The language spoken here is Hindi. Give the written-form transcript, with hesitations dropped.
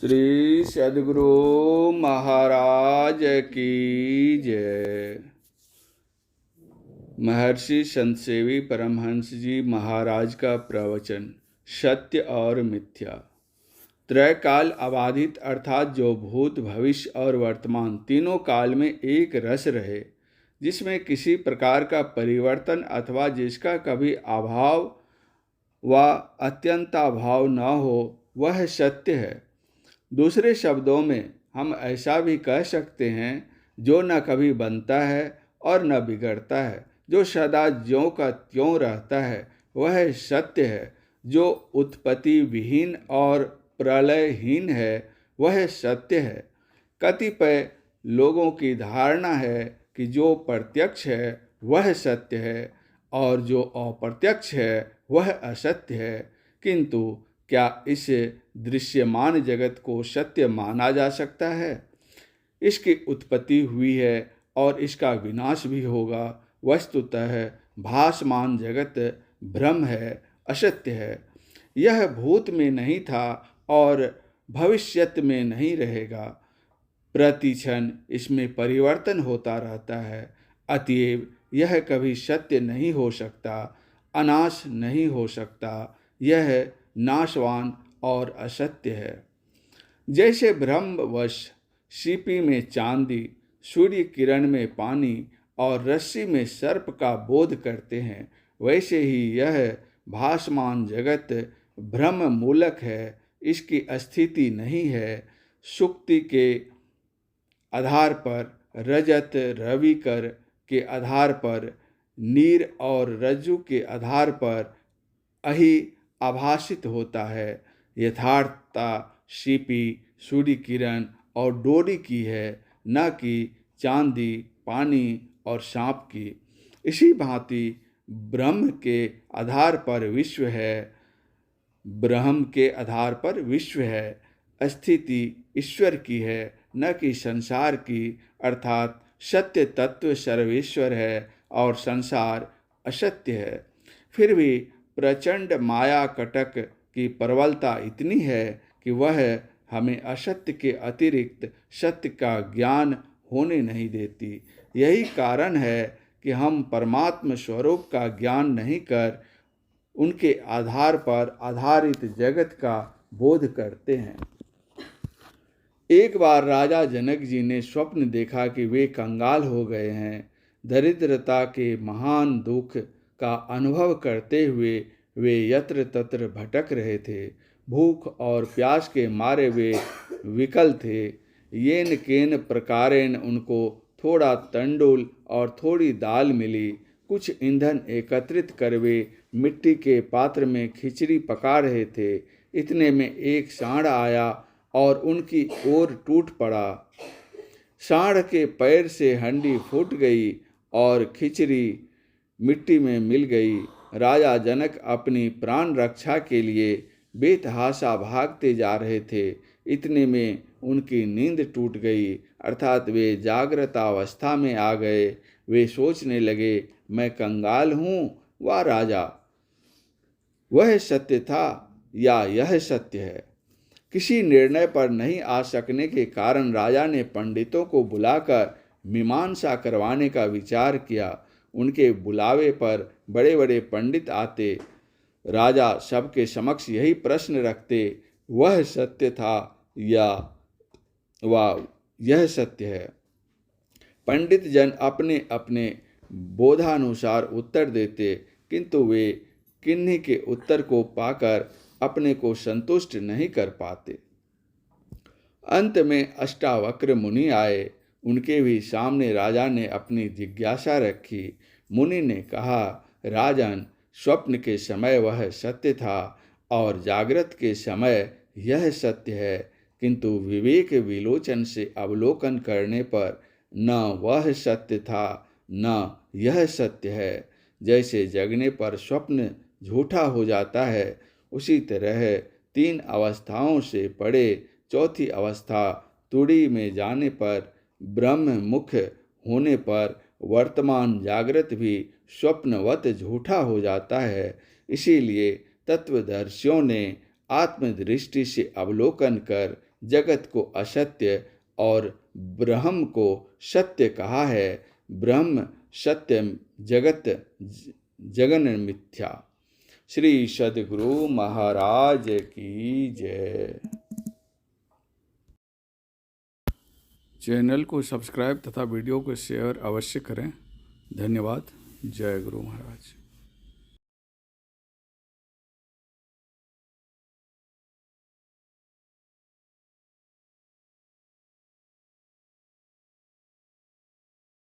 श्री सद्गुरु महाराज की जय। महर्षि संतसेवी परमहंस जी महाराज का प्रवचन सत्य और मिथ्या। त्रैकाल अबाधित अर्थात जो भूत भविष्य और वर्तमान तीनों काल में एक रस रहे, जिसमें किसी प्रकार का परिवर्तन अथवा जिसका कभी अभाव व अत्यंताभाव न हो, वह सत्य है। दूसरे शब्दों में हम ऐसा भी कह सकते हैं, जो न कभी बनता है और न बिगड़ता है, जो सदा ज्यों का त्यों रहता है, वह सत्य है। जो उत्पत्ति विहीन और प्रलयहीन है, वह सत्य है। कतिपय लोगों की धारणा है कि जो प्रत्यक्ष है वह सत्य है और जो अप्रत्यक्ष है वह असत्य है, किंतु क्या इस दृश्यमान जगत को सत्य माना जा सकता है? इसकी उत्पत्ति हुई है और इसका विनाश भी होगा। वस्तुतः भासमान जगत भ्रम है, असत्य है। यह भूत में नहीं था और भविष्यत में नहीं रहेगा। प्रति क्षण इसमें परिवर्तन होता रहता है। अतएव यह कभी सत्य नहीं हो सकता, अनाश नहीं हो सकता। यह नाशवान और असत्य है। जैसे भ्रमवश सीपी में चांदी, सूर्य किरण में पानी और रस्सी में सर्प का बोध करते हैं, वैसे ही यह भासमान जगत भ्रम मूलक है। इसकी स्थिति नहीं है। सुक्ति के आधार पर, रजत रविकर के आधार पर, नीर और रज्जु के आधार पर अहि आभासित होता है। यथार्थता सीपी, सूर्य किरण और डोरी की है, न कि चांदी, पानी और सांप की। इसी भांति ब्रह्म के आधार पर विश्व है। ब्रह्म के आधार पर विश्व है। स्थिति ईश्वर की है, न कि संसार की। अर्थात सत्य तत्व सर्वेश्वर है और संसार असत्य है। फिर भी प्रचंड माया कटक की प्रबलता इतनी है कि वह हमें असत्य के अतिरिक्त सत्य का ज्ञान होने नहीं देती। यही कारण है कि हम परमात्म स्वरूप का ज्ञान नहीं कर उनके आधार पर आधारित जगत का बोध करते हैं। एक बार राजा जनक जी ने स्वप्न देखा कि वे कंगाल हो गए हैं। दरिद्रता के महान दुख का अनुभव करते हुए वे यत्र तत्र भटक रहे थे। भूख और प्यास के मारे वे विकल थे। येन केन प्रकारेण उनको थोड़ा तंडुल और थोड़ी दाल मिली। कुछ ईंधन एकत्रित कर वे मिट्टी के पात्र में खिचड़ी पका रहे थे। इतने में एक सांड आया और उनकी ओर टूट पड़ा। सांड के पैर से हंडी फूट गई और खिचड़ी मिट्टी में मिल गई। राजा जनक अपनी प्राण रक्षा के लिए बेतहाशा भागते जा रहे थे। इतने में उनकी नींद टूट गई, अर्थात वे जागृत अवस्था में आ गए। वे सोचने लगे, मैं कंगाल हूँ व राजा। वह सत्य था या यह सत्य है? किसी निर्णय पर नहीं आ सकने के कारण राजा ने पंडितों को बुलाकर मीमांसा करवाने का विचार किया। उनके बुलावे पर बड़े बड़े पंडित आते। राजा सबके समक्ष यही प्रश्न रखते, वह सत्य था या यह सत्य है? पंडित जन अपने अपने बोधानुसार उत्तर देते, किंतु वे किन्हीं के उत्तर को पाकर अपने को संतुष्ट नहीं कर पाते। अंत में अष्टावक्र मुनि आए। उनके भी सामने राजा ने अपनी जिज्ञासा रखी। मुनि ने कहा, राजन, स्वप्न के समय वह सत्य था और जागृत के समय यह सत्य है, किंतु विवेक विलोचन से अवलोकन करने पर न वह सत्य था न यह सत्य है। जैसे जगने पर स्वप्न झूठा हो जाता है, उसी तरह तीन अवस्थाओं से पड़े चौथी अवस्था तुड़ी में जाने पर, ब्रह्म मुख होने पर वर्तमान जागृत भी स्वप्नवत झूठा हो जाता है। इसीलिए तत्वदर्शियों ने आत्मदृष्टि से अवलोकन कर जगत को असत्य और ब्रह्म को सत्य कहा है। ब्रह्म सत्य, जगत जगन मिथ्या। श्री सद्गुरु महाराज की जय। चैनल को सब्सक्राइब तथा वीडियो को शेयर अवश्य करें। धन्यवाद। जय गुरु महाराज।